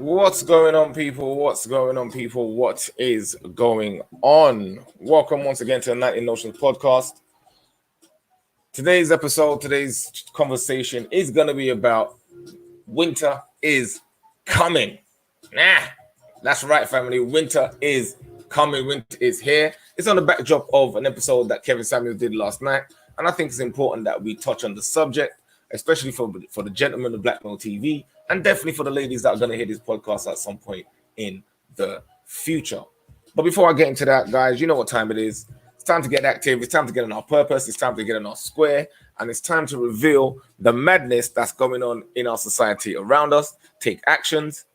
What's going on, people? What's going on, people? What is going on? Welcome once again to the 19 Notions podcast. Today's episode, today's conversation is going to be about winter is coming. That's right, family. Winter is coming. Winter is here. It's on the backdrop of an episode that Kevin Samuels did last night. And I think it's important that we touch on the subject, especially for the gentlemen of BLKMailTV, and definitely for the ladies that are going to hear this podcast at some point in the future. But before I get into that, guys, you know what time it is. It's time to get active. It's time to get on our purpose. It's time to get on our square. And it's time to reveal the madness that's going on in our society around us, take actions,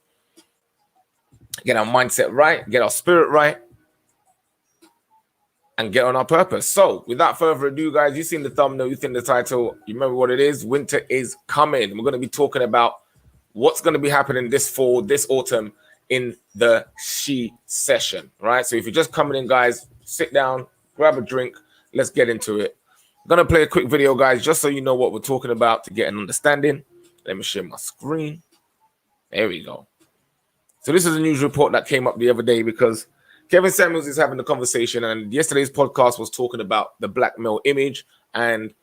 get our mindset right, get our spirit right, and get on our purpose. So without further ado, guys, you've seen the thumbnail, you've seen the title, you remember what it is. Winter is coming. We're going to be talking about what's going to be happening this fall, this autumn in the She session, right? So if you're just coming in, guys, sit down, grab a drink, let's get into it. I'm going to play a quick video, guys, just so you know what we're talking about to get an understanding. Let me share my screen. There we go. So this is a news report that came up the other day because Kevin Samuels is having a conversation, and yesterday's podcast was talking about the black male image. And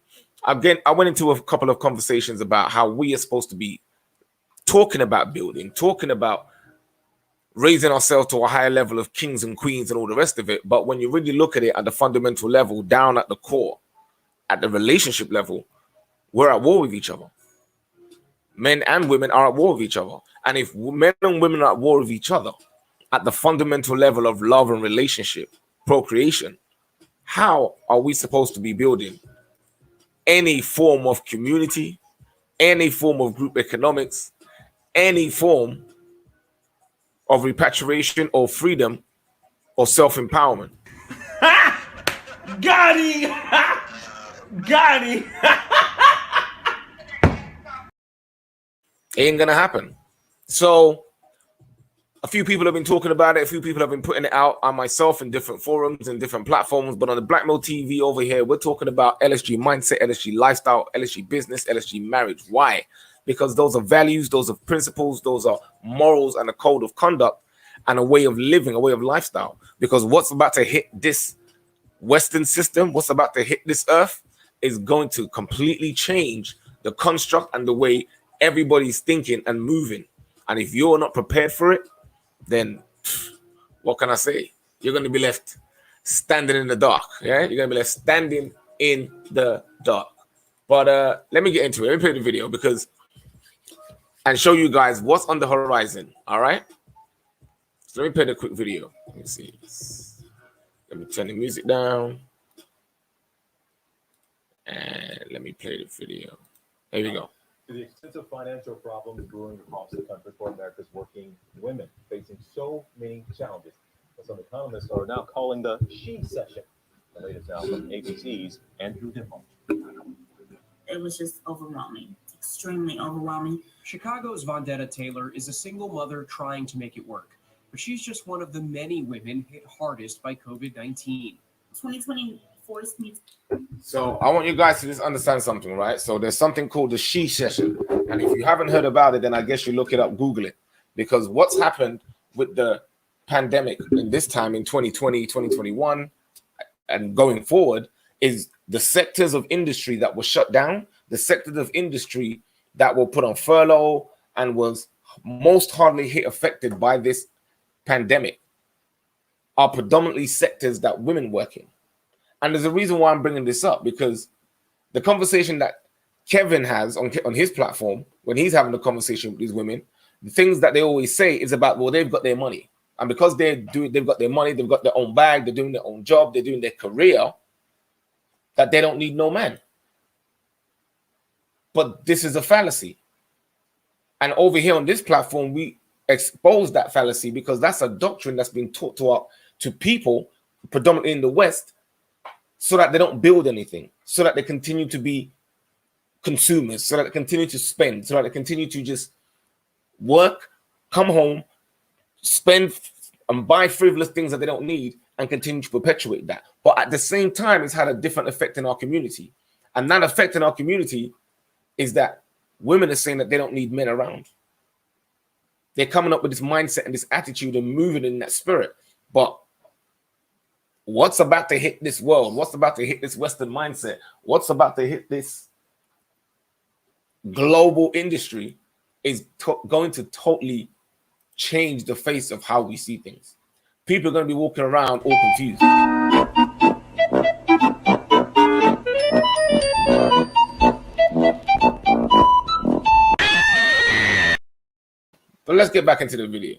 again, I went into a couple of conversations about how we are supposed to be talking about building, talking about raising ourselves to a higher level of kings and queens and all the rest of it. But when you really look at it at the fundamental level, down at the core, at the relationship level, we're at war with each other. Men and women are at war with each other. And if men and women are at war with each other, at the fundamental level of love and relationship, procreation, how are we supposed to be building any form of community, any form of group economics, any form of repatriation or freedom or self-empowerment? Got him! Got him! It ain't gonna happen. So a few people have been talking about it. A few people have been putting it out on myself in different forums and different platforms. But on the Blackmail TV over here, we're talking about LSG mindset, LSG lifestyle, LSG business, LSG marriage. Why? Because those are values, those are principles, those are morals and a code of conduct and a way of living, a way of lifestyle. Because what's about to hit this Western system, what's about to hit this earth is going to completely change the construct and the way everybody's thinking and moving. And if you're not prepared for it, then what can I say? You're going to be left standing in the dark. Yeah, you're going to be left standing in the dark. But let me get into it. Let me play the video and show you guys what's on the horizon. All right. So let me play the quick video. Let me see. Let me turn the music down. And let me play the video. Here we go. To the extensive financial problems brewing across the country for America's working women, facing so many challenges. Some economists are now calling the She session. The latest now from ABC's Andrew Dimmow. It was just overwhelming, extremely overwhelming. Chicago's Vendetta Taylor is a single mother trying to make it work, but she's just one of the many women hit hardest by COVID-19. 2020 forced me. So I want you guys to just understand something, right? So there's something called the She session. And if you haven't heard about it, then I guess you look it up, Google it. Because what's happened with the pandemic in this time in 2020, 2021, and going forward is the sectors of industry that were shut down, the sectors of industry that were put on furlough and was most hardly hit affected by this pandemic are predominantly sectors that women work in. And there's a reason why I'm bringing this up, because the conversation that Kevin has on his platform, when he's having a conversation with these women, the things that they always say is about, well, they've got their money. And because they've got their money, they've got their own bag, they're doing their own job, they're doing their career, that they don't need no man. But this is a fallacy. And over here on this platform, we expose that fallacy because that's a doctrine that's been taught to people, predominantly in the West, so that they don't build anything, so that they continue to be consumers, so that they continue to spend, so that they continue to just work, come home, spend and buy frivolous things that they don't need and continue to perpetuate that. But at the same time, it's had a different effect in our community. And that effect in our community is that women are saying that they don't need men around. They're coming up with this mindset and this attitude and moving in that spirit. But what's about to hit this world? What's about to hit this Western mindset? What's about to hit this global industry is going to totally change the face of how we see things. People are going to be walking around all confused. But let's get back into the video.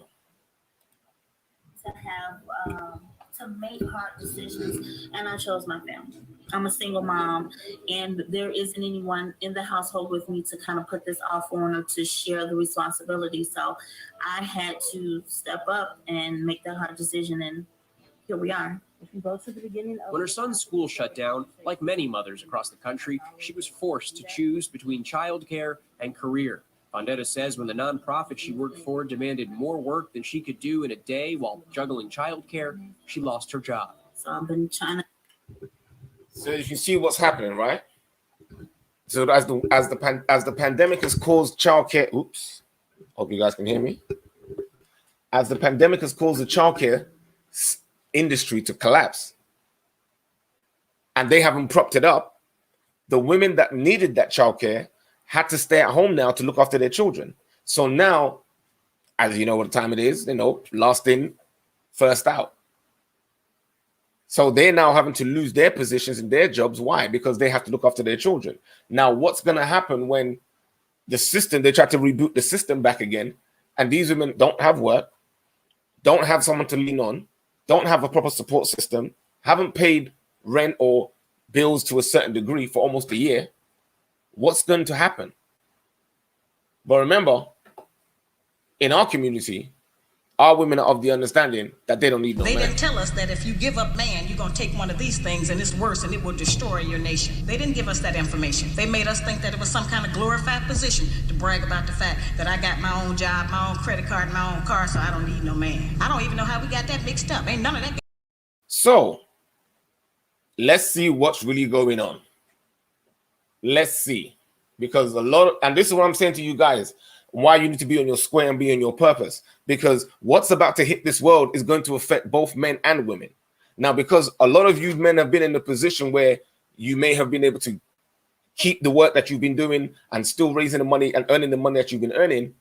To have to make hard decisions, and I chose my family. I'm a single mom, and there isn't anyone in the household with me to kind of put this off on or to share the responsibility. So I had to step up and make that hard decision, and here we are. If you go to the beginning of When her son's school shut down, like many mothers across the country, she was forced to choose between childcare and career. Fondetta says when the nonprofit she worked for demanded more work than she could do in a day while juggling childcare, she lost her job. So I've been trying to. So you can see what's happening, right? So as the pandemic has caused childcare, oops, hope you guys can hear me. As the pandemic has caused the childcare industry to collapse, and they haven't propped it up, the women that needed that childcare had to stay at home now to look after their children. So now, as you know what time it is, last in, first out. So they're now having to lose their positions and their jobs. Why? Because they have to look after their children. Now, what's going to happen when the system, they try to reboot the system back again, and these women don't have work, don't have someone to lean on, don't have a proper support system, haven't paid rent or bills to a certain degree for almost a year? What's going to happen? But remember, in our community, our women are of the understanding that they don't need no man. They didn't tell us that if you give up man, you're going to take one of these things and it's worse and it will destroy your nation. They didn't give us that information. They made us think that it was some kind of glorified position to brag about the fact that I got my own job, my own credit card, my own car, so I don't need no man. I don't even know how we got that mixed up. Ain't none of that. So, let's see what's really going on. Let's see. Because and this is what I'm saying to you guys, why you need to be on your square and be on your purpose. Because what's about to hit this world is going to affect both men and women. Now, because a lot of you men have been in a position where you may have been able to keep the work that you've been doing and still raising the money and earning the money that you've been earning,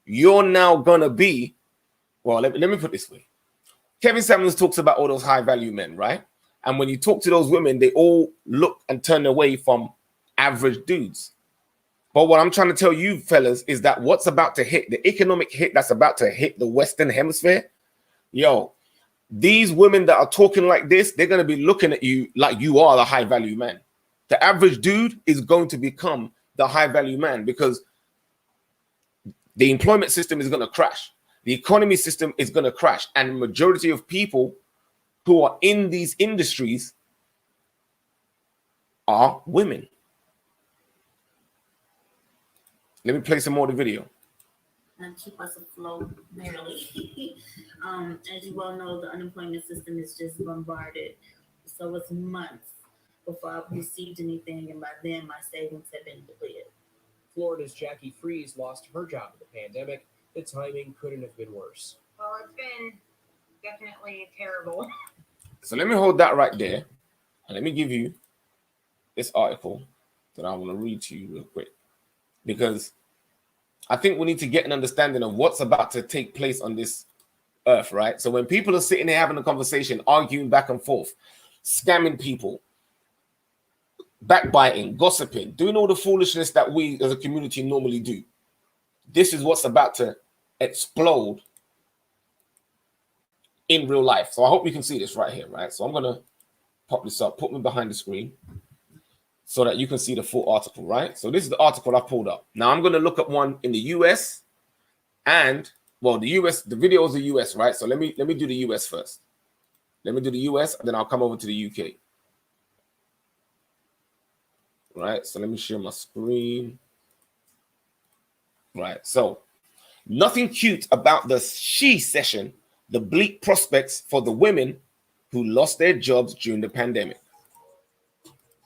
you're now going to be, well, let me put it this way. Kevin Samuels talks about all those high value men, right? And when you talk to those women, they all look and turn away from average dudes. But what I'm trying to tell you fellas is that what's about to hit, the economic hit that's about to hit the Western Hemisphere, these women that are talking like this, they're going to be looking at you like you are the high value man. The average dude is going to become the high value man because the employment system is going to crash. The economy system is going to crash. And the majority of people who are in these industries are women. Let me play some more of the video. And keep us afloat, barely. As you well know, the unemployment system is just bombarded. So it's months before I've received anything, and by then my savings have been depleted. Florida's Jackie Freeze lost her job in the pandemic. The timing couldn't have been worse. Well, it's been definitely terrible. So let me hold that right there, and let me give you this article that I want to read to you real quick, because I think we need to get an understanding of what's about to take place on this earth, right? So when people are sitting there having a conversation, arguing back and forth, scamming people, backbiting, gossiping, doing all the foolishness that we as a community normally do, this is what's about to explode in real life. So I hope you can see this right here, right? So I'm going to pop this up, put me behind the screen so that you can see the full article, right? So this is the article I pulled up. Now I'm going to look at one in the US and, well, the US, the video is the US, right? So let me do the US first. Let me do the US, and then I'll come over to the UK. Right, so let me share my screen. Right, so nothing cute about the she session, the bleak prospects for the women who lost their jobs during the pandemic.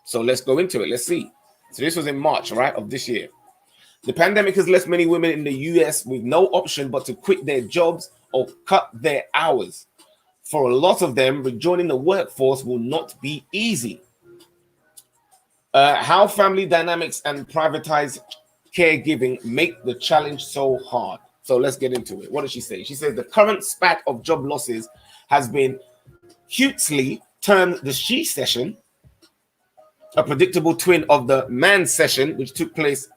So let's go into it. Let's see. So this was in March, right, of this year. The pandemic has left many women in the US with no option but to quit their jobs or cut their hours. For a lot of them, rejoining the workforce will not be easy. How family dynamics and privatized caregiving make the challenge so hard. So let's get into it. What does she say? She says the current spat of job losses has been cutely termed the she session, a predictable twin of the man session, which took place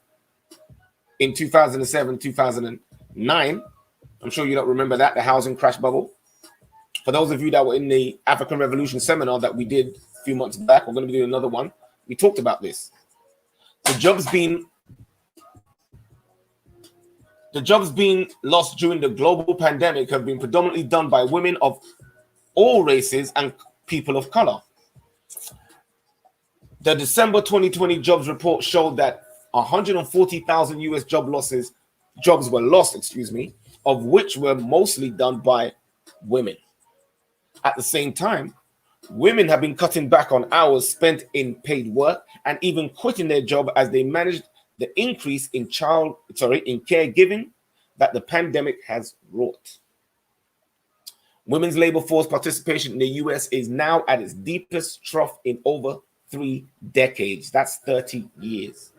in 2007, 2009. I'm sure you don't remember that, the housing crash bubble. For those of you that were in the African Revolution seminar that we did a few months back, we're going to be doing another one. We talked about this. The jobs being lost during the global pandemic have been predominantly done by women of all races and people of color. The December 2020 jobs report showed that 140,000 US jobs were lost, of which were mostly done by women. At the same time, women have been cutting back on hours spent in paid work and even quitting their job as they managed the increase in caregiving that the pandemic has wrought. Women's labor force participation in the US is now at its deepest trough in over 3 decades. That's 30 years.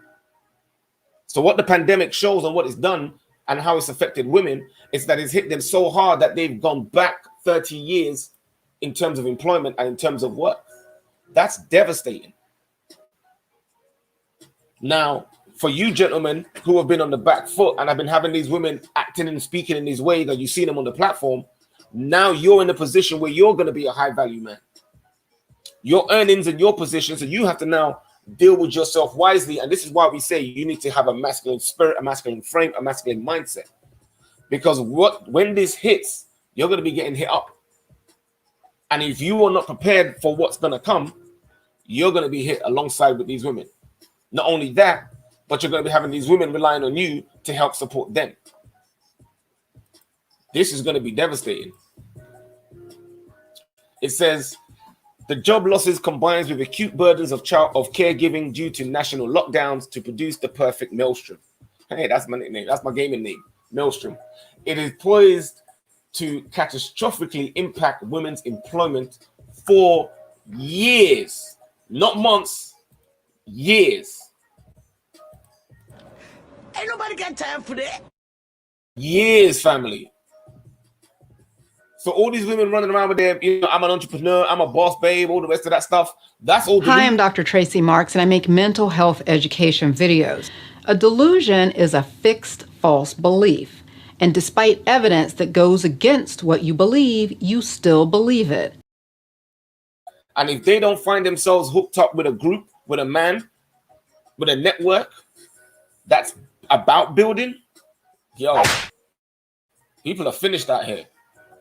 So what the pandemic shows and what it's done and how it's affected women is that it's hit them so hard that they've gone back 30 years in terms of employment and in terms of work. That's devastating. Now, for you gentlemen who have been on the back foot and have been having these women acting and speaking in these ways that you see them on the platform, now you're in a position where you're going to be a high value man. Your earnings and your position, so you have to now deal with yourself wisely. And this is why we say you need to have a masculine spirit, a masculine frame, a masculine mindset. Because when this hits, you're going to be getting hit up. And if you are not prepared for what's going to come, you're going to be hit alongside with these women. Not only that, but you're going to be having these women relying on you to help support them. This is going to be devastating. It says, the job losses combines with acute burdens of caregiving due to national lockdowns to produce the perfect maelstrom. Hey, that's my nickname. That's my gaming name, Maelstrom. It is poised to catastrophically impact women's employment for years, not months, years. Ain't nobody got time for that. Years, family. So all these women running around with their, I'm an entrepreneur, I'm a boss babe, all the rest of that stuff, that's all. Hi, I'm Dr. Tracy Marks, and I make mental health education videos. A delusion is a fixed false belief. And despite evidence that goes against what you believe, you still believe it. And if they don't find themselves hooked up with a group, with a man, with a network that's about building, people are finished out here.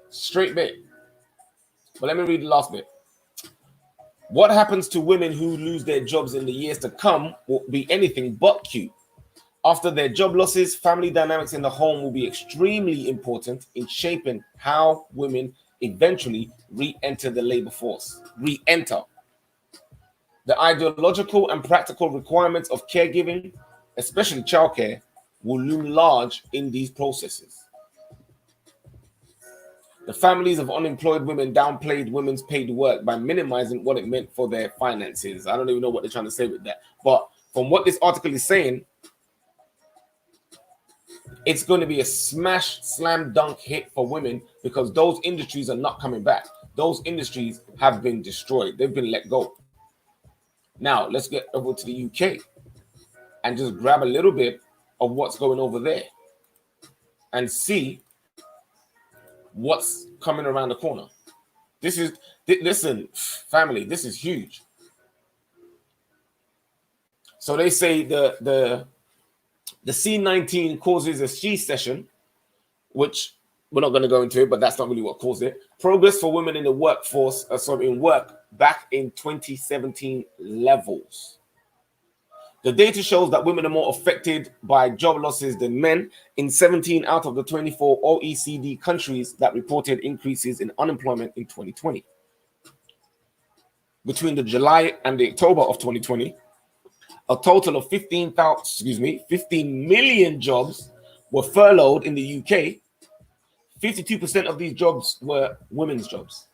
Straight bit. But let me read the last bit. What happens to women who lose their jobs in the years to come will be anything but cute. After their job losses, family dynamics in the home will be extremely important in shaping how women eventually re-enter the labor force. Re-enter. The ideological and practical requirements of caregiving, especially childcare, will loom large in these processes. The families of unemployed women downplayed women's paid work by minimizing what it meant for their finances. I don't even know what they're trying to say with that. But from what this article is saying, it's going to be a slam dunk hit for women because those industries are not coming back. Those industries have been destroyed. They've been let go. Now, let's get over to the UK and just grab a little bit of what's going over there and see what's coming around the corner. Listen, family, this is huge. So they say the C-19 causes a she session, which we're not going to go into it, but that's not really what caused it. Progress for women in the workforce, in work back in 2017 levels. The data shows that women are more affected by job losses than men in 17 out of the 24 OECD countries that reported increases in unemployment in 2020. Between the July and the October of 2020, a total of 15 million jobs were furloughed in the UK. 52% of these jobs were women's jobs,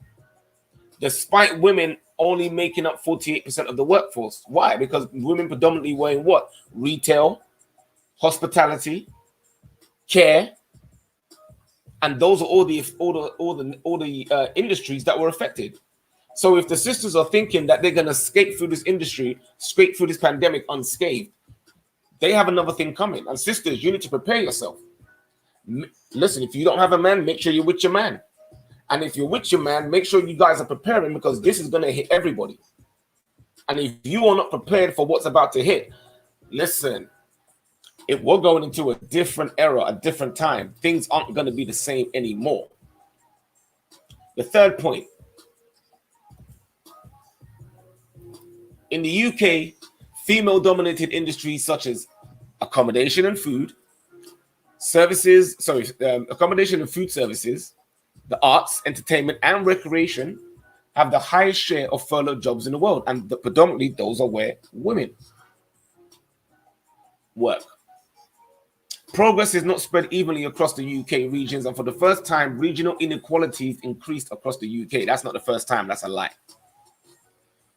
despite women only making up 48% of the workforce. Why? Because women predominantly were in what? Retail, hospitality, care, and those are all the industries that were affected. So if the sisters are thinking that they're going to escape through this industry, escape through this pandemic unscathed, they have another thing coming. And sisters, you need to prepare yourself. Listen, if you don't have a man, make sure you're with your man. And if you're with your man, make sure you guys are preparing, because this is going to hit everybody. And if you are not prepared for what's about to hit, listen, we're going into a different era, a different time. Things aren't going to be the same anymore. The third point. In the UK, female-dominated industries such as accommodation and food services, accommodation and food services, the arts, entertainment, and recreation have the highest share of furloughed jobs in the world, and predominantly those are where women work. Progress is not spread evenly across the UK regions, and for the first time, regional inequalities increased across the UK. That's not the first time, that's a lie.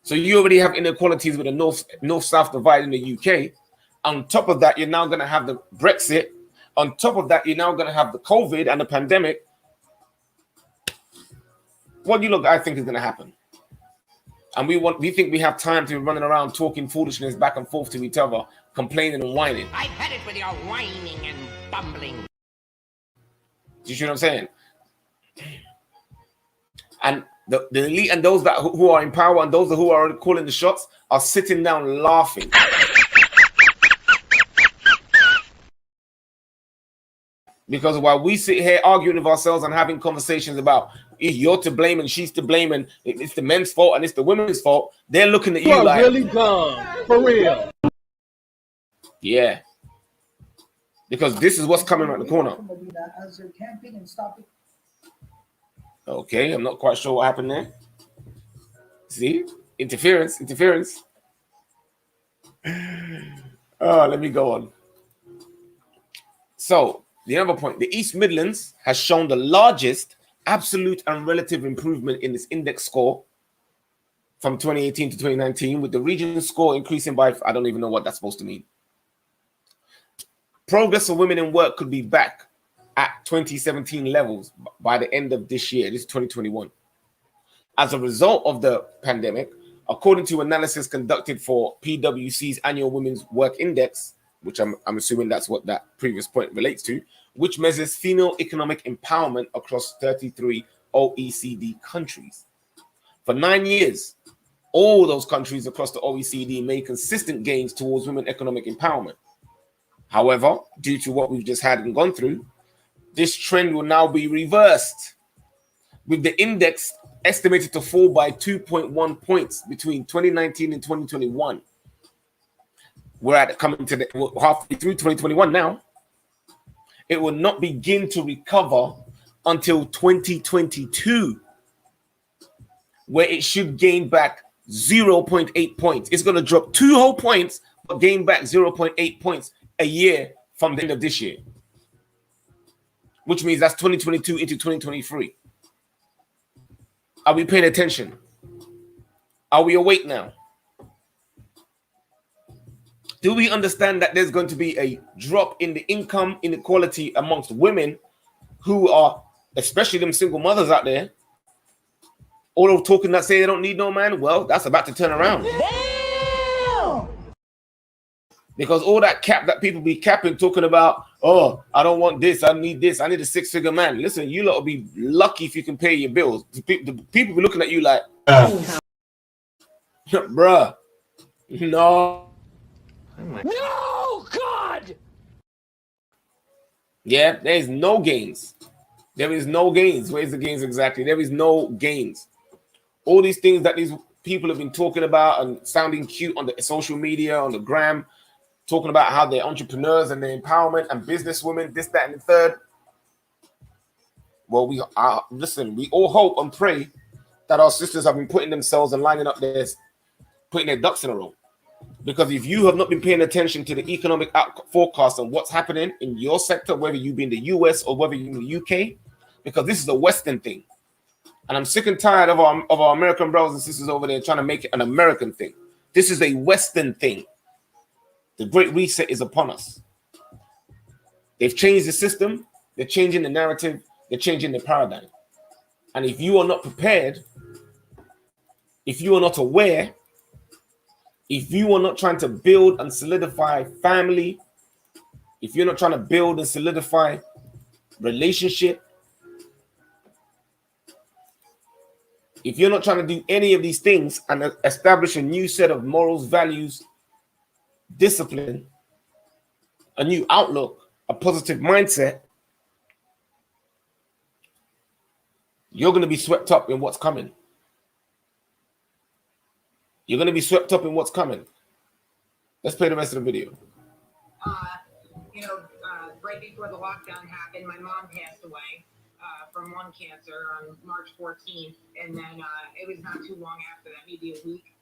So you already have inequalities with the north-south divide in the UK. On top of that, you're now going to have the Brexit. On top of that, you're now going to have the COVID and the pandemic. What do you look? I think is going to happen. And we think we have time to be running around talking foolishness back and forth to each other, complaining and whining. I've had it with your whining and bumbling. Do you see what I'm saying? And the elite and those who are in power and those who are calling the shots are sitting down laughing. Because while we sit here arguing with ourselves and having conversations about if you're to blame and she's to blame and it's the men's fault and it's the women's fault, they're looking at you like, really dumb, for real. Yeah. Because this is what's coming around the corner. Okay, I'm not quite sure what happened there. See? Interference. Oh, let me go on. So, the other point, the East Midlands has shown the largest absolute and relative improvement in its index score from 2018 to 2019, with the region score increasing by, I don't even know what that's supposed to mean. Progress for women in work could be back at 2017 levels by the end of this year. This is 2021. As a result of the pandemic, according to analysis conducted for PwC's annual Women's Work Index, which I'm assuming that's what that previous point relates to, which measures female economic empowerment across 33 OECD countries. For 9 years, all those countries across the OECD made consistent gains towards women economic empowerment. However, due to what we've just had and gone through, this trend will now be reversed, with the index estimated to fall by 2.1 points between 2019 and 2021. We're coming to halfway through 2021 now. It will not begin to recover until 2022, where it should gain back 0.8 points. It's going to drop 2 whole points, but gain back 0.8 points a year from the end of this year, which means that's 2022 into 2023. Are we paying attention? Are we awake now? Do we understand that there's going to be a drop in the income inequality amongst women who are, especially them single mothers out there, all of talking that say they don't need no man? Well, that's about to turn around. Damn! Because all that cap that people be capping, talking about, oh, I don't want this, I need a 6-figure man. Listen, you lot will be lucky if you can pay your bills. The people be looking at you like, bruh, no. No, God! Yeah, there is no gains. There is no gains. Where's the gains exactly? There is no gains. All these things that these people have been talking about and sounding cute on the social media, on the gram, talking about how they're entrepreneurs and their empowerment and businesswomen, this, that, and the third. Well, we all hope and pray that our sisters have been putting themselves and lining up putting their ducks in a row. Because if you have not been paying attention to the economic forecast and what's happening in your sector, whether you be in the US or whether you're in the UK, because this is a Western thing. And I'm sick and tired of our American brothers and sisters over there trying to make it an American thing. This is a Western thing. The Great Reset is upon us. They've changed the system. They're changing the narrative. They're changing the paradigm. And if you are not prepared, if you are not aware, if you are not trying to build and solidify family, if you're not trying to build and solidify relationship, if you're not trying to do any of these things and establish a new set of morals, values, discipline, a new outlook, a positive mindset, you're going to be swept up in what's coming. You're going to be swept up in what's coming. Let's play the rest of the video. Right before the lockdown happened, my mom passed away from lung cancer on March 14th. And then it was not too long after that, maybe a week,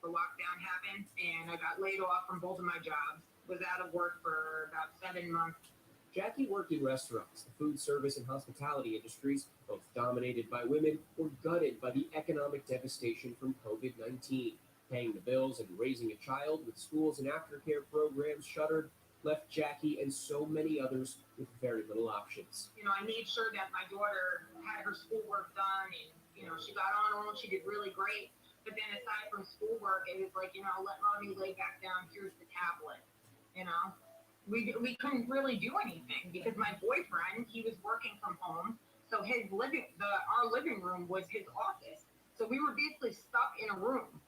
the lockdown happened. And I got laid off from both of my jobs, was out of work for about 7 months. Jackie worked in restaurants, the food service and hospitality industries, both dominated by women or gutted by the economic devastation from COVID-19. Paying the bills and raising a child with schools and aftercare programs shuttered left Jackie and so many others with very little options. I made sure that my daughter had her schoolwork done and, she got on her own. She did really great. But then aside from schoolwork, it was like, let mommy lay back down. Here's the tablet, We couldn't really do anything because my boyfriend, he was working from home. So our living room was his office. So we were basically stuck in a room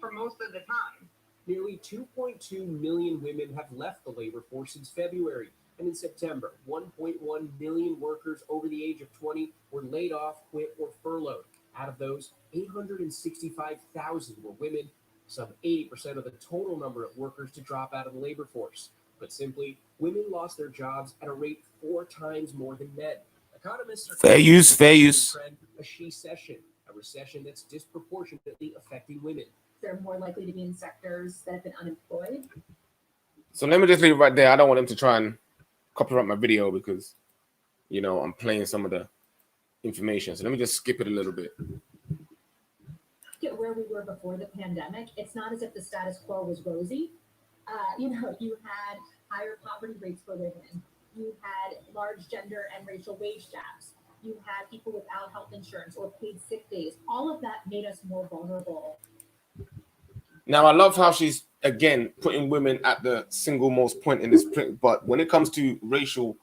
for most of the time. Nearly 2.2 million women have left the labor force since February. And in September, 1.1 million workers over the age of 20 were laid off, quit, or furloughed. Out of those, 865,000 were women, some 80% of the total number of workers to drop out of the labor force. But simply, women lost their jobs at a rate 4 times more than men. Economists are fair use. A she-cession, a recession that's disproportionately affecting women. They're more likely to be in sectors that have been unemployed. So let me just leave it right there. I don't want them to try and copyright my video because, I'm playing some of the information. So let me just skip it a little bit. Look at where we were before the pandemic. It's not as if the status quo was rosy. You had higher poverty rates for women. You had large gender and racial wage gaps. You had people without health insurance or paid sick days. All of that made us more vulnerable. Now, I love how she's, again, putting women at the single most point in this print. But when it comes to racial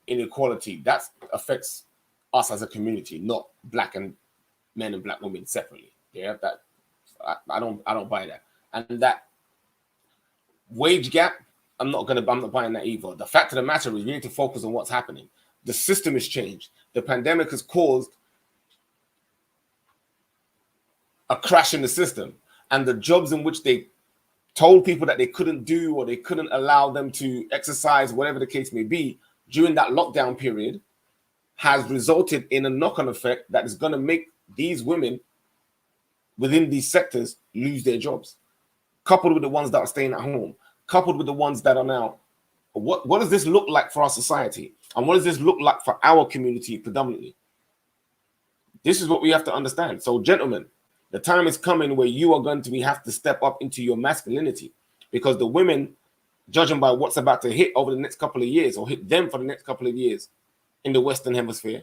inequality, that affects us as a community, not black and men and black women separately. Yeah, that I don't buy that. And that wage gap, I'm not buying that either. The fact of the matter is we need to focus on what's happening. The system has changed. The pandemic has caused a crash in the system. And the jobs in which they told people that they couldn't do or they couldn't allow them to exercise, whatever the case may be, during that lockdown period has resulted in a knock-on effect that is going to make these women within these sectors lose their jobs, coupled with the ones that are staying at home, coupled with the ones that are now. What does this look like for our society? And what does this look like for our community predominantly? This is what we have to understand. So, gentlemen, the time is coming where you are going to have to step up into your masculinity, because the women, judging by what's about to hit over the next couple of years or hit them for the next couple of years in the Western Hemisphere,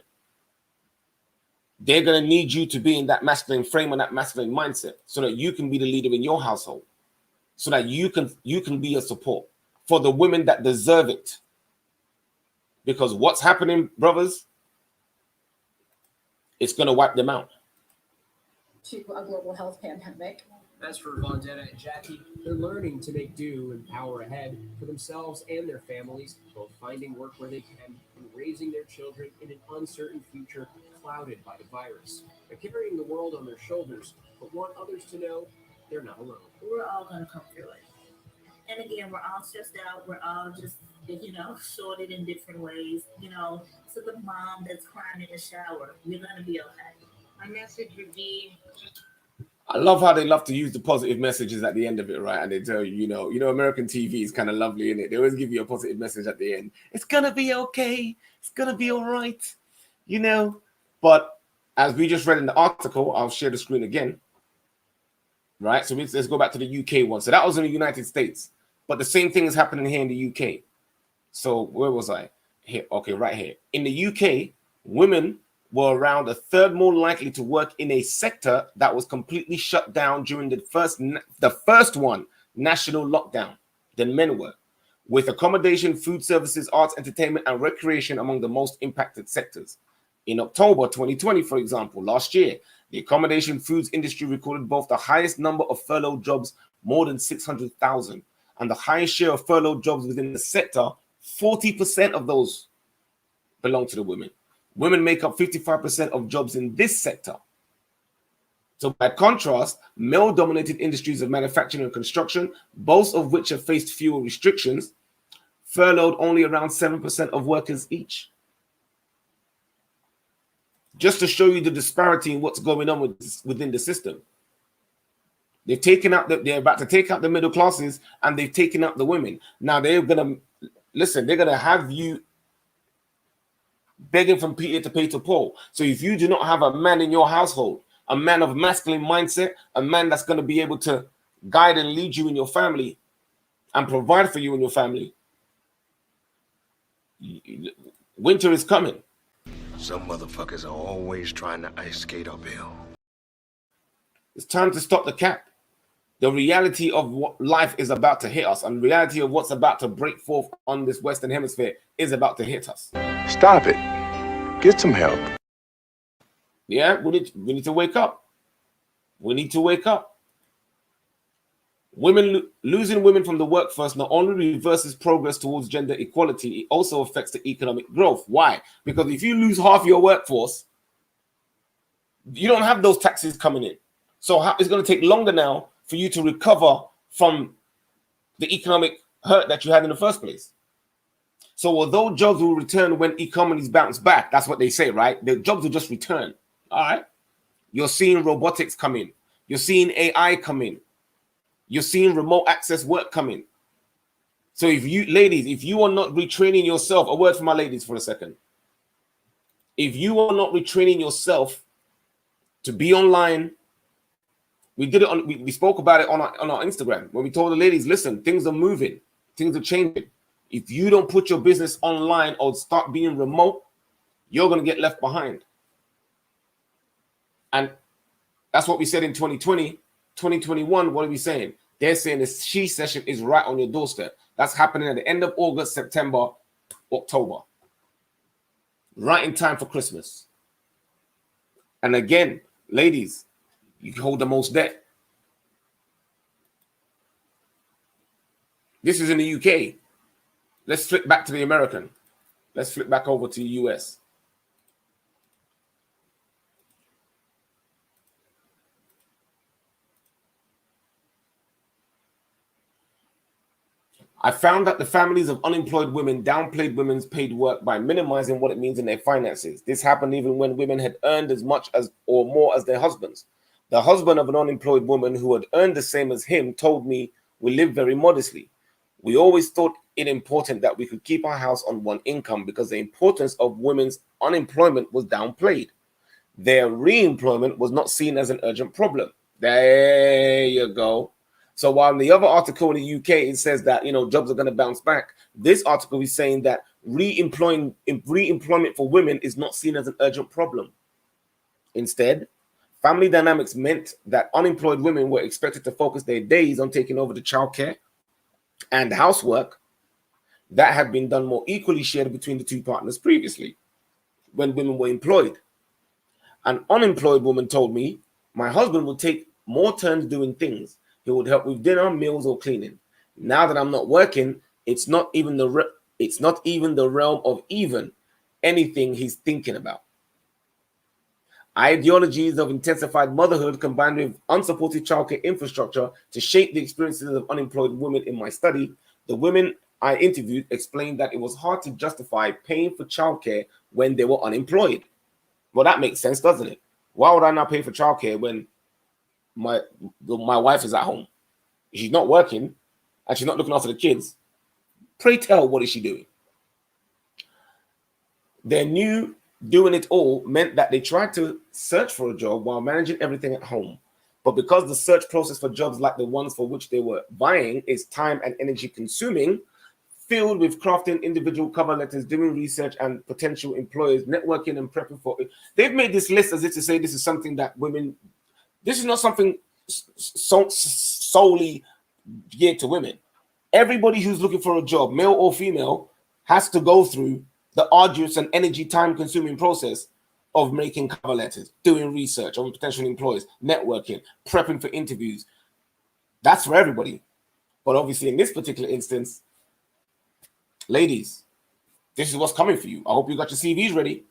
they're going to need you to be in that masculine frame and that masculine mindset so that you can be the leader in your household, so that you can be a support for the women that deserve it. Because what's happening, brothers, it's going to wipe them out. To a global health pandemic. As for Vendetta and Jackie, they're learning to make do and power ahead for themselves and their families, both finding work where they can and raising their children in an uncertain future clouded by the virus. They're carrying the world on their shoulders, but want others to know they're not alone. We're all going to come through it. And again, we're all stressed out. We're all just, sorted in different ways. To the mom that's crying in the shower, you're going to be okay. My message would be I love how they love to use the positive messages at the end of it, right? And they tell you, American TV is kind of lovely, isn't it? They always give you a positive message at the end. It's gonna be okay. It's gonna be all right, But as we just read in the article, I'll share the screen again. Right, so let's go back to the UK one. So that was in the United States, but the same thing is happening here in the UK. So where was I? Here, okay, right here. In the UK, women were around a third more likely to work in a sector that was completely shut down during the first national lockdown than men were, with accommodation, food services, arts, entertainment, and recreation among the most impacted sectors. In October 2020, for example, last year, the accommodation foods industry recorded both the highest number of furloughed jobs, more than 600,000, and the highest share of furloughed jobs within the sector. 40% of those belong to the women. Women make up 55% of jobs in this sector. So by contrast, male-dominated industries of manufacturing and construction, both of which have faced fewer restrictions, furloughed only around 7% of workers each. Just to show you the disparity in what's going on within the system. They're about to take out the middle classes, and they've taken out the women. Now they're gonna have you begging from Peter to pay to Paul. So if you do not have a man in your household, a man of masculine mindset, a man that's going to be able to guide and lead you in your family and provide for you and your family, winter is coming. Some motherfuckers are always trying to ice skate uphill. It's time to stop the cap. The reality of what life is about to hit us, and the reality of what's about to break forth on this Western Hemisphere is about to hit us. Stop it. Get some help. Yeah, we need to wake up. We need to wake up. Losing women from the workforce not only reverses progress towards gender equality, it also affects the economic growth. Why? Because if you lose half your workforce, you don't have those taxes coming in. So it's going to take longer now for you to recover from the economic hurt that you had in the first place. So although jobs will return when economies bounce back, that's what they say, right? The jobs will just return. All right. You're seeing robotics come in. You're seeing AI come in. You're seeing remote access work come in. So if you are not retraining yourself, a word for my ladies for a second. If you are not retraining yourself to be online, we spoke about it on our Instagram when we told the ladies, listen, things are moving, things are changing. If you don't put your business online or start being remote, you're going to get left behind. And that's what we said in 2020. 2021, what are we saying? They're saying the She Session is right on your doorstep. That's happening at the end of August, September, October. Right in time for Christmas. And again, ladies, you can hold the most debt. This is in the UK. Let's flip back to the American. Let's flip back over to the US. I found that the families of unemployed women downplayed women's paid work by minimizing what it means in their finances. This happened even when women had earned as much as or more as their husbands. The husband of an unemployed woman who had earned the same as him told me, we live very modestly. We always thought it important that we could keep our house on one income because the importance of women's unemployment was downplayed. Their re-employment was not seen as an urgent problem. There you go. So while in the other article in the UK, it says that, jobs are going to bounce back, this article is saying that re-employment for women is not seen as an urgent problem. Instead, family dynamics meant that unemployed women were expected to focus their days on taking over the childcare and housework that had been done more equally shared between the two partners previously when women were employed. An unemployed woman told me, my husband would take more turns doing things. He would help with dinner, meals, or cleaning. Now that I'm not working, it's not even the realm of even anything he's thinking about. Ideologies of intensified motherhood combined with unsupported childcare infrastructure to shape the experiences of unemployed women in my study. The women I interviewed explained that it was hard to justify paying for childcare when they were unemployed. Well, that makes sense, doesn't it? Why would I not pay for childcare when my wife is at home. She's not working and she's not looking after the kids. Pray tell, what is she doing? Their new doing it all meant that they tried to search for a job while managing everything at home. But because the search process for jobs like the ones for which they were vying is time and energy consuming, filled with crafting individual cover letters, doing research and potential employers, networking and prepping for it. They've made this list as if to say this is something that women, this is not something solely geared to women. Everybody who's looking for a job, male or female, has to go through the arduous and energy time consuming process of making cover letters, doing research on potential employers, networking, prepping for interviews. That's for everybody. But obviously in this particular instance, ladies, this is what's coming for you. I hope you got your CVs ready.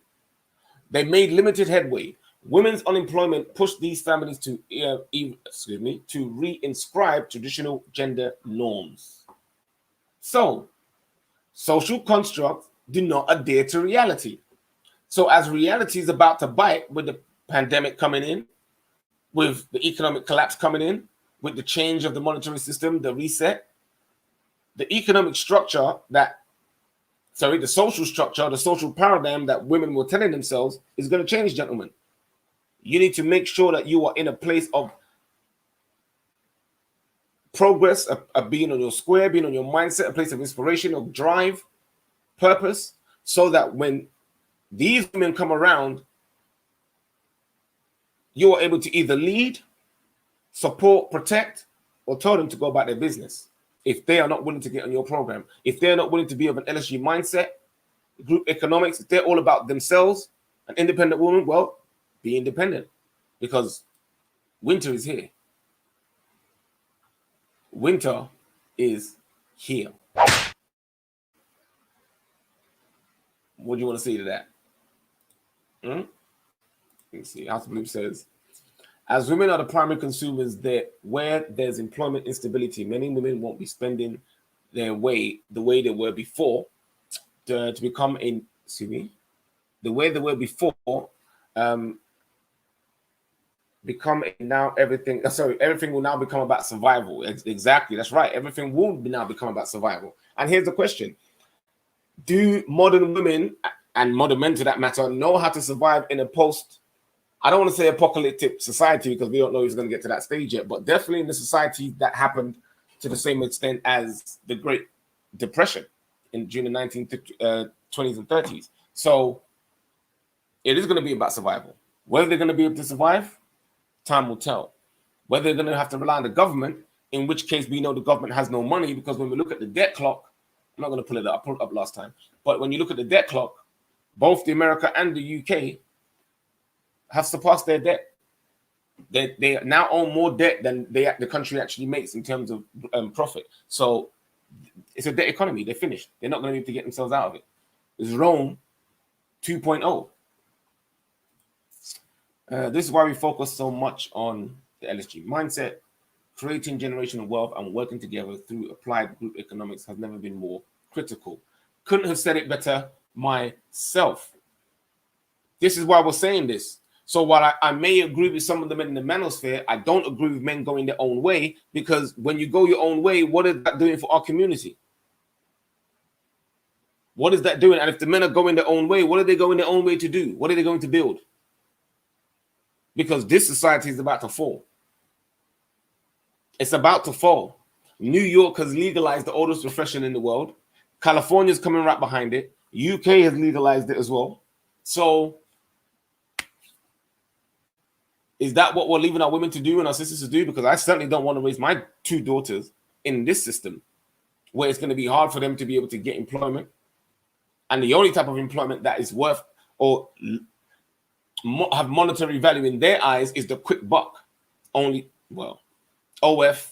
They made limited headway. Women's unemployment pushed these families to reinscribe traditional gender norms. So, social constructs do not adhere to reality. So as reality is about to bite with the pandemic coming in, with the economic collapse coming in, with the change of the monetary system, the reset, the economic structure the social structure, the social paradigm that women were telling themselves is going to change, gentlemen. You need to make sure that you are in a place of progress, of being on your square, being on your mindset, a place of inspiration, of drive, purpose, so that when these women come around, you are able to either lead, support, protect, or tell them to go about their business. If they are not willing to get on your program, if they're not willing to be of an LSG mindset, group economics, if they're all about themselves, an independent woman, well, be independent, because winter is here. Winter is here. What do you want to say to that? Let's see. House of Blue says, as women are the primary consumers where there's employment instability, many women won't be spending their way the way they were before to become the way they were before become now everything. Everything will now become about survival. Exactly, that's right. Everything will now become about survival. And here's the question: do modern women and modern men, to that matter, know how to survive in a post? I don't want to say apocalyptic society because we don't know if it's going to get to that stage yet, but definitely in the society that happened to the same extent as the Great Depression during the 1920s and 30s. So it is going to be about survival. Whether they're going to be able to survive, time will tell. Whether they're going to have to rely on the government, in which case we know the government has no money, because when we look at the debt clock, I'm not going to pull it up. I pulled it up last time. But when you look at the debt clock, both the America and the UK have surpassed their debt. They now own more debt than the country actually makes in terms of profit. So it's a debt economy. They're finished. They're not going to be able to get themselves out of it. It's Rome 2.0. This is why we focus so much on the LSG mindset. Creating generational wealth and working together through applied group economics has never been more critical. Couldn't have said it better myself. This is why we're saying this. So while I may agree with some of the men in the manosphere, I don't agree with men going their own way, because when you go your own way, what is that doing for our community? What is that doing? And if the men are going their own way, what are they going their own way to do? What are they going to build? Because this society is about to fall. It's about to fall. New York has legalized the oldest profession in the world. California's coming right behind it. UK has legalized it as well. So is that what we're leaving our women to do and our sisters to do? Because I certainly don't want to raise my two daughters in this system where it's going to be hard for them to be able to get employment. And the only type of employment that is worth or have monetary value in their eyes is the quick buck. OF,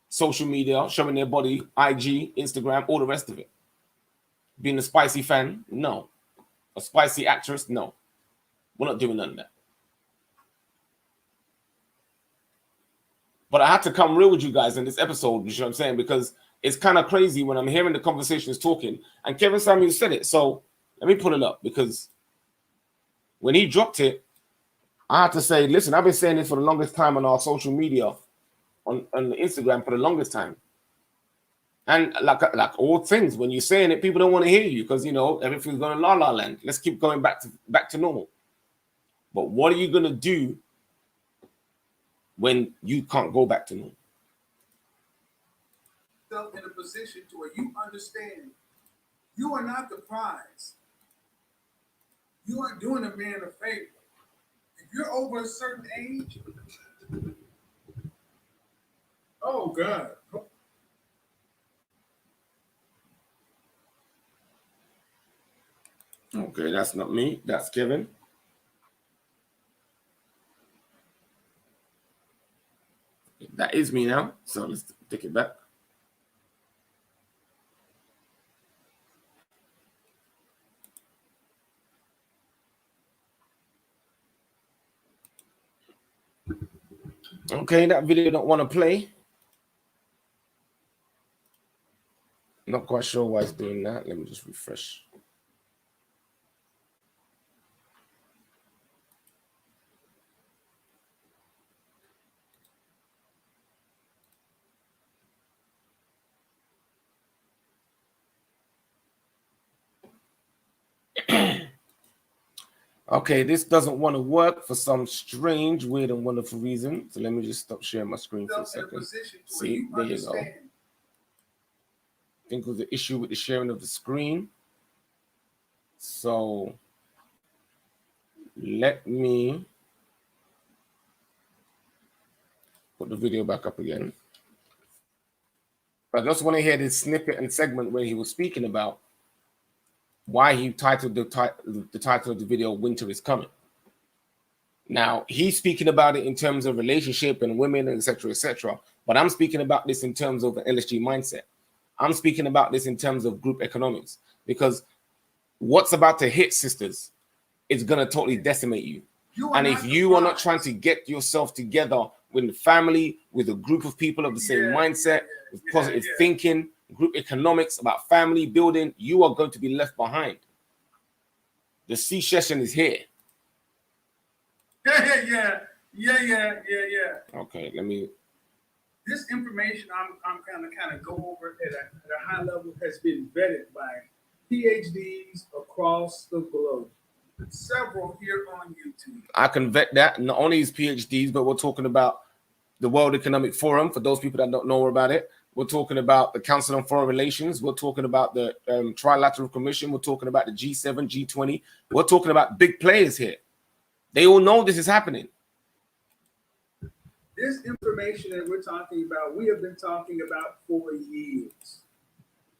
social media, showing their body, IG, Instagram, all the rest of it. Being a spicy fan, no. A spicy actress, no. We're not doing none of that. But I had to come real with you guys in this episode, you know what I'm saying? Because it's kind of crazy when I'm hearing the conversations talking. And Kevin Samuels said it. So let me pull it up, because when he dropped it, I have to say, listen, I've been saying this for the longest time on our social media, on Instagram for the longest time. And like all things, when you're saying it, people don't want to hear you because, you know, everything's going la la land. Let's keep going back to normal. But what are you going to do when you can't go back to normal? In a position to where you understand you are not the prize. You are doing a man a favor. If you're over a certain age, oh God. Okay, that's not me. That's Kevin. That is me now. So let's take it back. Okay, that video don't want to play. Not quite sure why it's doing that. Let me just refresh. Okay, this doesn't want to work for some strange, weird, and wonderful reason. So let me just stop sharing my screen for a second. See, there you go. I think it was the issue with the sharing of the screen. So let me put the video back up again. I just want to hear this snippet and segment where he was speaking about why he titled the title of the video "Winter is Coming." Now, he's speaking about it in terms of relationship and women, etc., etc. But I'm speaking about this in terms of an LSG mindset. I'm speaking about this in terms of group economics, because what's about to hit, sisters, is going to totally decimate you. And if you are not trying to get yourself together with a family, with a group of people of the same mindset, with positive thinking, group economics, about family building, you are going to be left behind. The secession is here. Yeah. Okay, let me. This information I'm kind of go over at a high level has been vetted by PhDs across the globe. Several here on YouTube. I can vet that. Not only is PhDs, but we're talking about the World Economic Forum. For those people that don't know about it, we're talking about the Council on Foreign Relations. We're talking about the Trilateral Commission. We're talking about the G7, G20. We're talking about big players here. They all know this is happening. This information that we're talking about, we have been talking about for years.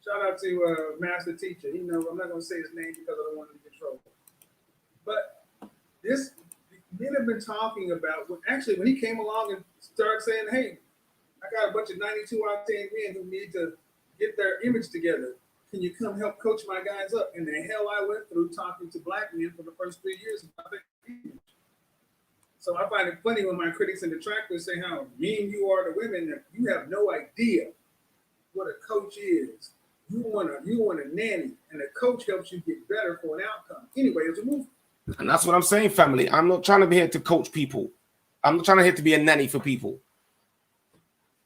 Shout out to Master Teacher. He knows I'm not going to say his name because I don't want him to get trouble. But this, men have been talking about, when he came along and started saying, hey, I got a bunch of 92 out of 10 men who need to get their image together. Can you come help coach my guys up? And the hell I went through talking to black men for the first 3 years about their image. So I find it funny when my critics and detractors say how mean you are to women, that you have no idea what a coach is. You want a nanny, and a coach helps you get better for an outcome. Anyway, it's a movement. And that's what I'm saying, family. I'm not trying to be here to coach people. I'm not trying to here to be a nanny for people.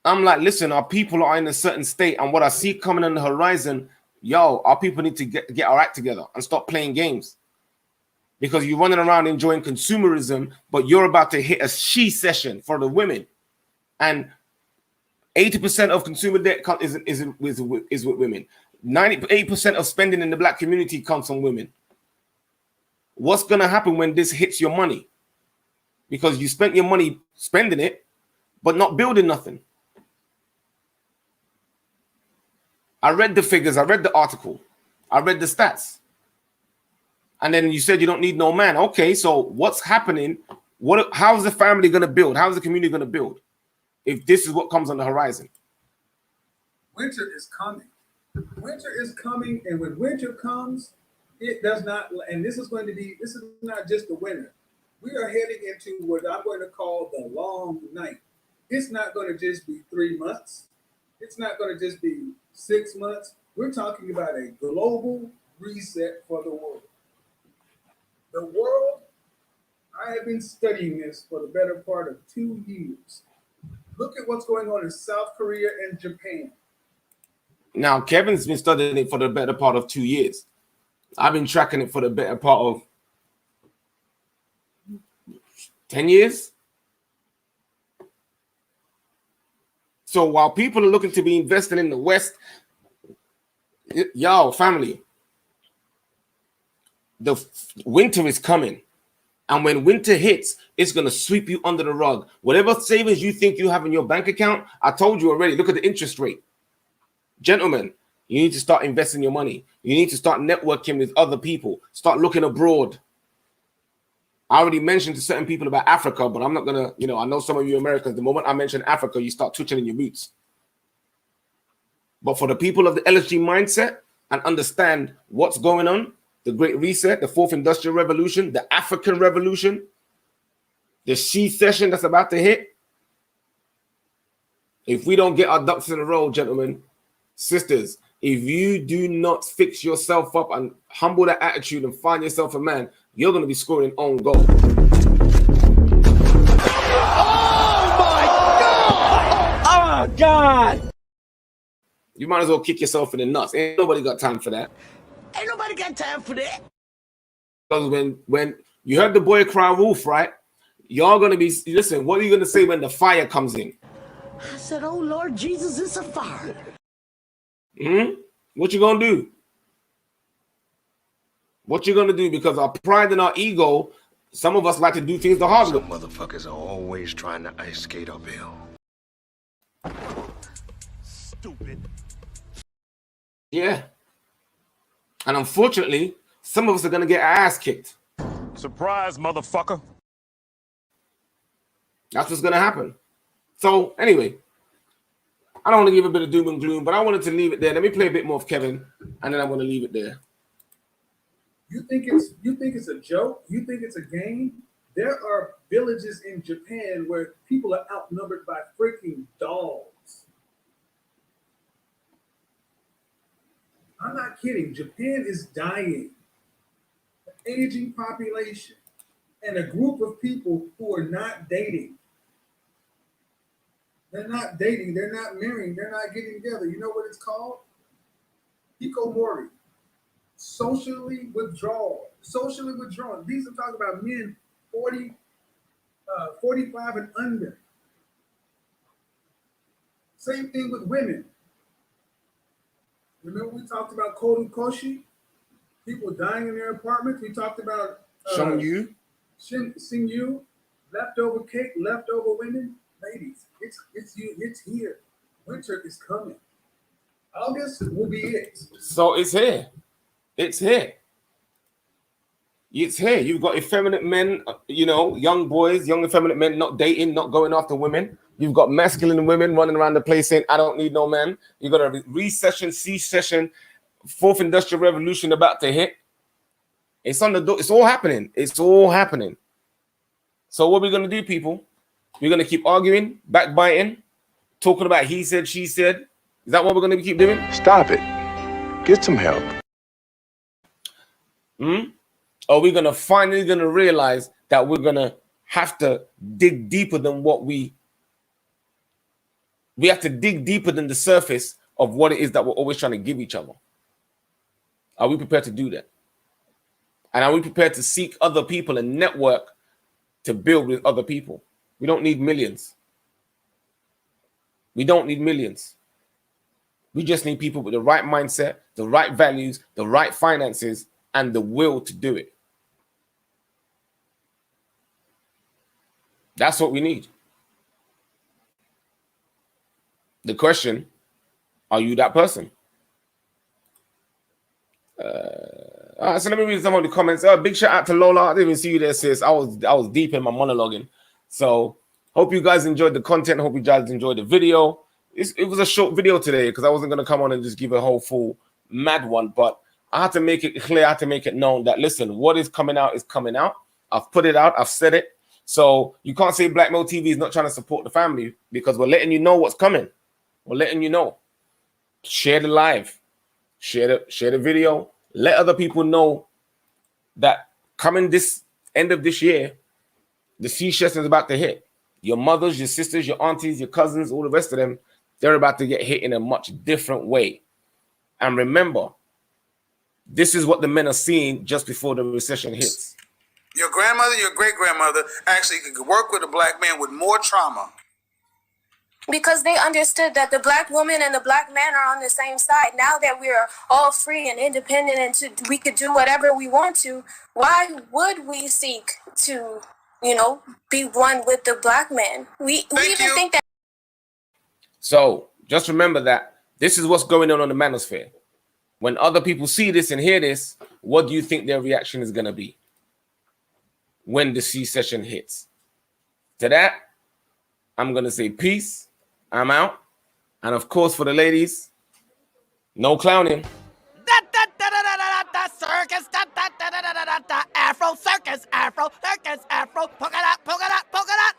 I'm like, listen, our people are in a certain state, and what I see coming on the horizon, our people need to get our act together and stop playing games. Because you're running around enjoying consumerism, but you're about to hit a she session for the women. And 80% of consumer debt is with women. 98% of spending in the black community comes from women. What's going to happen when this hits your money? Because you spent your money spending it, but not building nothing. I read the figures. I read the article. I read the stats. And then you said you don't need no man. Okay, so what's happening? How's the family going to build? How's the community going to build if this is what comes on the horizon? Winter is coming. Winter is coming, and when winter comes, it does not, and this is not just the winter. We are heading into what I'm going to call the long night. It's not going to just be 3 months. It's not going to just be 6 months. We're talking about a global reset for the world. The world I have been studying this for the better part of 2 years. Look at what's going on in South Korea and Japan. Now, Kevin's been studying it for the better part of 2 years. I've been tracking it for the better part of 10 years. So while people are looking to be investing in the West, y'all, family, the winter is coming. And when winter hits, it's going to sweep you under the rug. Whatever savings you think you have in your bank account, I told you already, look at the interest rate. Gentlemen, you need to start investing your money. You need to start networking with other people. Start looking abroad. I already mentioned to certain people about Africa, but I'm not going to, I know some of you Americans, the moment I mention Africa, you start twitching in your boots. But for the people of the LSG mindset and understand what's going on, the Great Reset, the Fourth Industrial Revolution, the African Revolution, the secession that's about to hit. If we don't get our ducks in a row, gentlemen, sisters, if you do not fix yourself up and humble that attitude and find yourself a man, you're going to be scoring own goal. Oh my God! Oh God! You might as well kick yourself in the nuts. Ain't nobody got time for that. Ain't nobody got time for that. Because when you heard the boy cry wolf, right? Y'all gonna be, listen, what are you gonna say when the fire comes in? I said, oh Lord Jesus, it's a fire. What you gonna do? What you gonna do? Because our pride and our ego, some of us like to do things the hard way. Some motherfuckers are always trying to ice skate uphill. Stupid. Yeah. And unfortunately, some of us are gonna get our ass kicked. Surprise, motherfucker. That's what's gonna happen. So anyway, I don't want to give a bit of doom and gloom, but I wanted to leave it there. Let me play a bit more of Kevin, and then I'm gonna leave it there. You think it's a joke? You think it's a game? There are villages in Japan where people are outnumbered by freaking dogs. I'm not kidding. Japan is dying. An aging population and a group of people who are not dating. They're not dating. They're not marrying. They're not getting together. You know what it's called? Hikomori. Socially withdrawn. Socially withdrawn. These are talking about men 45 and under. Same thing with women. Remember we talked about Kodokoshi? People dying in their apartments. We talked about Shingyu, leftover cake, leftover women. Ladies, it's here. Winter is coming. August will be it. So it's here. It's here. It's here. You've got effeminate men, young boys, young effeminate men not dating, not going after women. You've got masculine women running around the place saying, I don't need no man. You've got a recession, secession, Fourth Industrial Revolution about to hit. It's on the door. It's all happening. It's all happening. So what are we going to do, people? We're going to keep arguing, backbiting, talking about he said, she said. Is that what we're going to keep doing? Stop it. Get some help. Or we're going to finally realize that we're going to have to dig deeper than what we have to dig deeper than the surface of what it is that we're always trying to give each other. Are we prepared to do that? And are we prepared to seek other people and network to build with other people? We don't need millions. We don't need millions. We just need people with the right mindset, the right values, the right finances, and the will to do it. That's what we need. The question, are you that person? All right, so let me read some of the comments. Big shout out to Lola. I didn't even see you there, sis. I was deep in my monologuing. So hope you guys enjoyed the content. Hope you guys enjoyed the video. It was a short video today because I wasn't going to come on and just give a whole full mad one, but I had to make it clear, I had to make it known that, listen, what is coming out is coming out. I've put it out. I've said it. So you can't say BLKMailTV is not trying to support the family because we're letting you know what's coming. We're letting you know. Share the live. Share the video. Let other people know that coming this end of this year, the C-section is about to hit. Your mothers, your sisters, your aunties, your cousins, all the rest of them, they're about to get hit in a much different way. And remember, this is what the men are seeing just before the recession hits. Your grandmother, your great-grandmother actually could work with a black man with more trauma. Because they understood that the black woman and the black man are on the same side. Now that we're all free and independent and we could do whatever we want to, why would we seek to, be one with the black man? We even think that. So just remember that this is what's going on the manosphere. When other people see this and hear this, what do you think their reaction is going to be when the C-session hits? To that, I'm going to say peace. I'm out. And of course, for the ladies, no clowning. Circus, Afro circus, Afro circus, Afro, polka dot, polka dot.